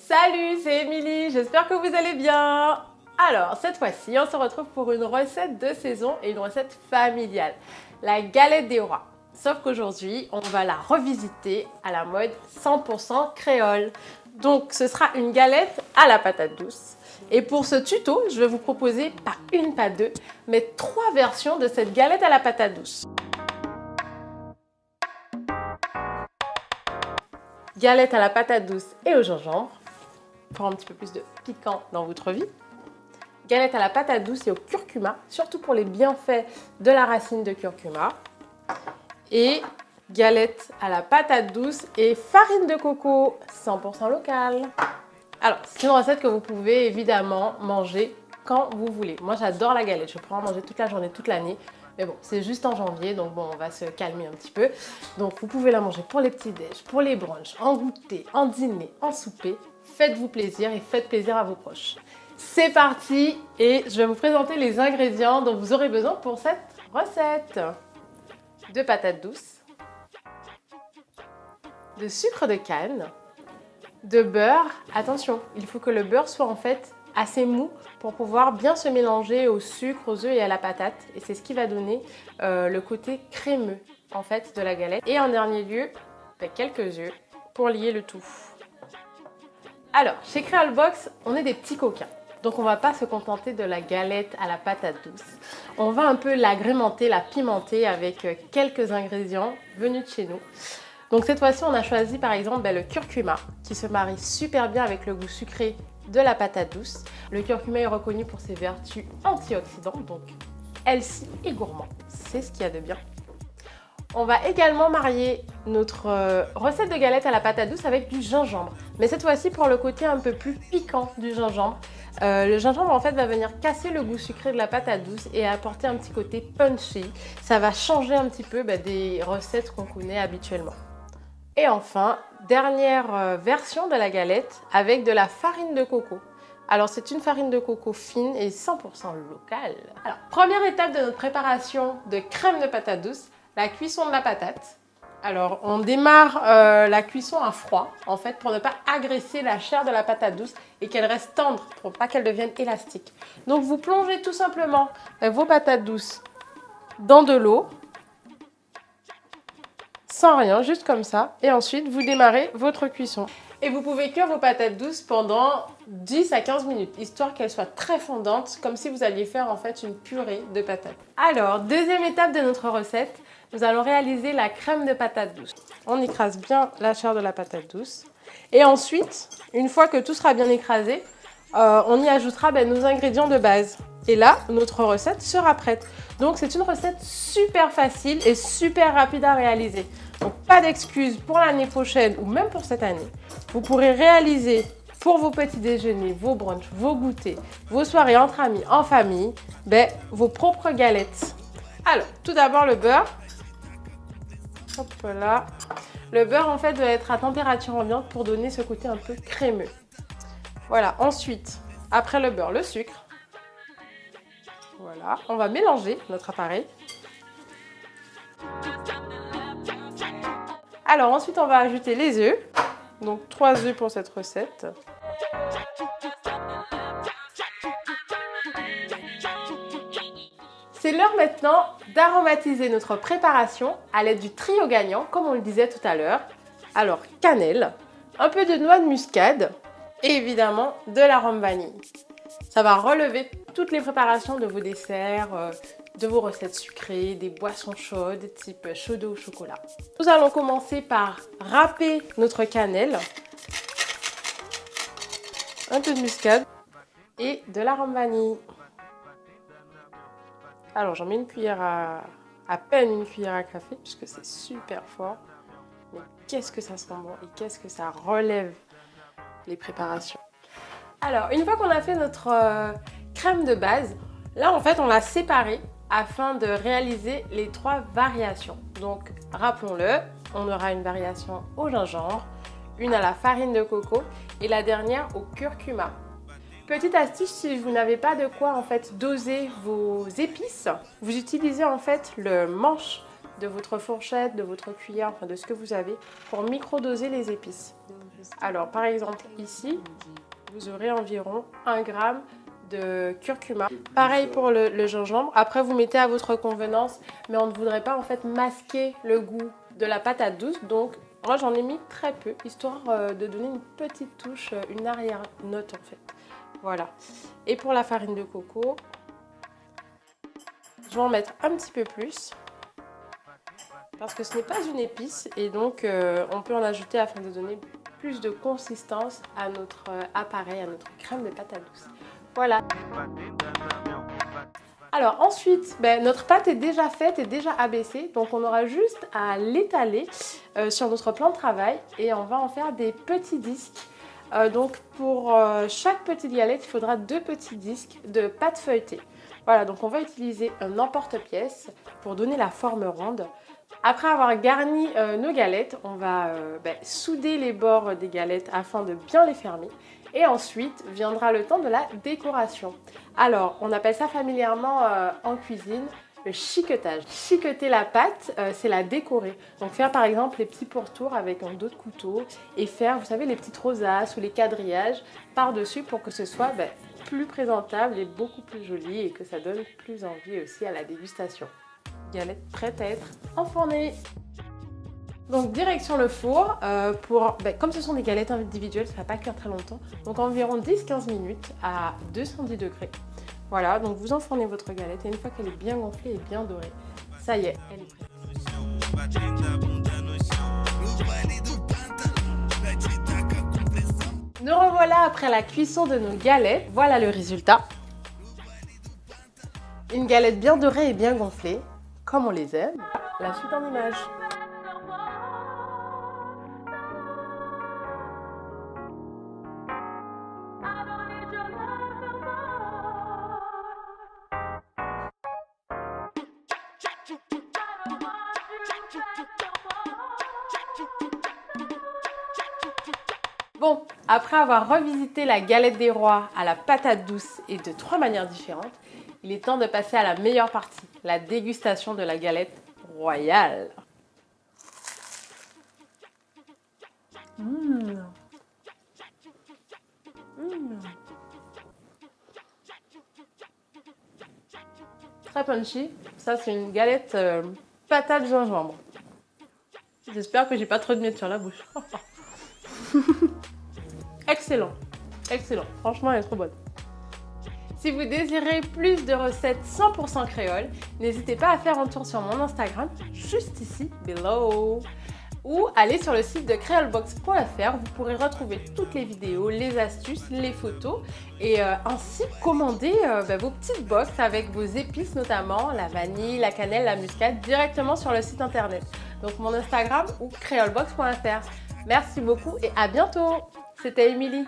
Salut, c'est Émilie, j'espère que vous allez bien. Alors, cette fois-ci, on se retrouve pour une recette de saison et une recette familiale, la galette des rois. Sauf qu'aujourd'hui, on va la revisiter à la mode 100% créole. Donc, ce sera une galette à la patate douce. Et pour ce tuto, je vais vous proposer pas une, pas deux, mais 3 versions de cette galette à la patate douce. Galette à la patate douce et au gingembre, pour un petit peu plus de piquant dans votre vie. Galette à la patate douce et au curcuma, surtout pour les bienfaits de la racine de curcuma. Et galette à la patate douce et farine de coco 100% locale. Alors, c'est une recette que vous pouvez évidemment manger quand vous voulez. Moi, j'adore la galette, je pourrais en manger toute la journée, toute l'année. Mais bon, c'est juste en janvier, donc bon, on va se calmer un petit peu. Donc, vous pouvez la manger pour les petits-déj, pour les brunchs, en goûter, en dîner, en souper. Faites-vous plaisir et faites plaisir à vos proches. C'est parti et je vais vous présenter les ingrédients dont vous aurez besoin pour cette recette. De patates douces, de sucre de canne, de beurre. Attention, il faut que le beurre soit en fait assez mou pour pouvoir bien se mélanger au sucre, aux œufs et à la patate. Et c'est ce qui va donner le côté crémeux en fait de la galette. Et en dernier lieu, quelques œufs pour lier le tout. Alors, chez Creolbox, on est des petits coquins. Donc on ne va pas se contenter de la galette à la patate douce. On va un peu l'agrémenter, la pimenter avec quelques ingrédients venus de chez nous. Donc cette fois-ci, on a choisi par exemple le curcuma qui se marie super bien avec le goût sucré de la patate douce. Le curcuma est reconnu pour ses vertus antioxydantes, donc healthy et gourmand. C'est ce qu'il y a de bien. On va également marier notre recette de galette à la patate douce avec du gingembre. Mais cette fois-ci pour le côté un peu plus piquant du gingembre. Le gingembre en fait va venir casser le goût sucré de la patate douce et apporter un petit côté punchy. Ça va changer un petit peu des recettes qu'on connaît habituellement. Et enfin, dernière version de la galette avec de la farine de coco. Alors c'est une farine de coco fine et 100% locale. Alors première étape de notre préparation de crème de patate douce, la cuisson de la patate. Alors on démarre la cuisson à froid en fait pour ne pas agresser la chair de la patate douce et qu'elle reste tendre pour pas qu'elle devienne élastique. Donc vous plongez tout simplement vos patates douces dans de l'eau. Sans rien, juste comme ça. Et ensuite, vous démarrez votre cuisson. Et vous pouvez cuire vos patates douces pendant 10 à 15 minutes, histoire qu'elles soient très fondantes, comme si vous alliez faire en fait une purée de patates. Alors, deuxième étape de notre recette, nous allons réaliser la crème de patate douce. On écrase bien la chair de la patate douce. Et ensuite, une fois que tout sera bien écrasé, on y ajoutera nos ingrédients de base. Et là, notre recette sera prête. Donc, c'est une recette super facile et super rapide à réaliser. Donc, pas d'excuses pour l'année prochaine ou même pour cette année. Vous pourrez réaliser pour vos petits déjeuners, vos brunchs, vos goûters, vos soirées entre amis, en famille, vos propres galettes. Alors, tout d'abord le beurre. Hop là. Le beurre, en fait, doit être à température ambiante pour donner ce côté un peu crémeux. Voilà. Ensuite, après le beurre, le sucre. Voilà. On va mélanger notre appareil. Alors ensuite, on va ajouter les œufs. Donc 3 œufs pour cette recette. C'est l'heure maintenant d'aromatiser notre préparation à l'aide du trio gagnant, comme on le disait tout à l'heure. Alors cannelle, un peu de noix de muscade et évidemment de l'arôme vanille. Ça va relever toutes les préparations de vos desserts, de vos recettes sucrées, des boissons chaudes type chaud d'eau au chocolat. Nous allons commencer par râper notre cannelle, un peu de muscade et de l'arôme vanille. Alors j'en mets une cuillère à peine une cuillère à café puisque c'est super fort. Mais qu'est-ce que ça sent bon et qu'est-ce que ça relève les préparations. Alors une fois qu'on a fait notre crème de base, là en fait on l'a séparée afin de réaliser les 3 variations. Donc rappelons-le, on aura une variation au gingembre, une à la farine de coco et la dernière au curcuma. Petite astuce, si vous n'avez pas de quoi en fait doser vos épices, vous utilisez en fait le manche de votre fourchette, de votre cuillère, enfin de ce que vous avez pour micro-doser les épices. Alors par exemple ici, vous aurez environ 1 gramme de curcuma. Pareil pour le gingembre. Après vous mettez à votre convenance, mais on ne voudrait pas en fait masquer le goût de la patate douce. Donc moi j'en ai mis très peu, histoire de donner une petite touche, une arrière-note en fait. Voilà. Et pour la farine de coco, je vais en mettre un petit peu plus. Parce que ce n'est pas une épice et donc on peut en ajouter afin de donner plus de consistance à notre appareil, à notre crème de pâte à douce. Voilà. Alors ensuite, notre pâte est déjà faite et déjà abaissée, donc on aura juste à l'étaler sur notre plan de travail et on va en faire des petits disques. Donc pour chaque petite galette, il faudra 2 petits disques de pâte feuilletée. Voilà, donc on va utiliser un emporte-pièce pour donner la forme ronde. Après avoir garni nos galettes, on va souder les bords des galettes afin de bien les fermer. Et ensuite viendra le temps de la décoration. Alors, on appelle ça familièrement en cuisine le chiquetage. Chiqueter la pâte, c'est la décorer. Donc faire par exemple les petits pourtours avec un dos de couteau et faire, vous savez, les petites rosaces ou les quadrillages par-dessus pour que ce soit plus présentable et beaucoup plus joli et que ça donne plus envie aussi à la dégustation. Galette prête à être enfournée. Donc direction le four, comme ce sont des galettes individuelles, ça ne va pas cuire très longtemps, donc environ 10-15 minutes à 210 degrés. Voilà, donc vous enfournez votre galette et une fois qu'elle est bien gonflée et bien dorée, ça y est, elle est prête. Nous revoilà après la cuisson de nos galettes, voilà le résultat. Une galette bien dorée et bien gonflée, comme on les aime. La suite en images. Bon, après avoir revisité la galette des rois à la patate douce et de 3 manières différentes, il est temps de passer à la meilleure partie, la dégustation de la galette royale. Très punchy, ça c'est une galette patate gingembre. J'espère que j'ai pas trop de miettes sur la bouche. Excellent, excellent, franchement elle est trop bonne. Si vous désirez plus de recettes 100% créoles, n'hésitez pas à faire un tour sur mon Instagram, juste ici, below. Ou allez sur le site de creolebox.fr, vous pourrez retrouver toutes les vidéos, les astuces, les photos et ainsi commander vos petites box avec vos épices notamment, la vanille, la cannelle, la muscade directement sur le site internet. Donc mon Instagram ou creolebox.fr. Merci beaucoup et à bientôt. C'était Émilie.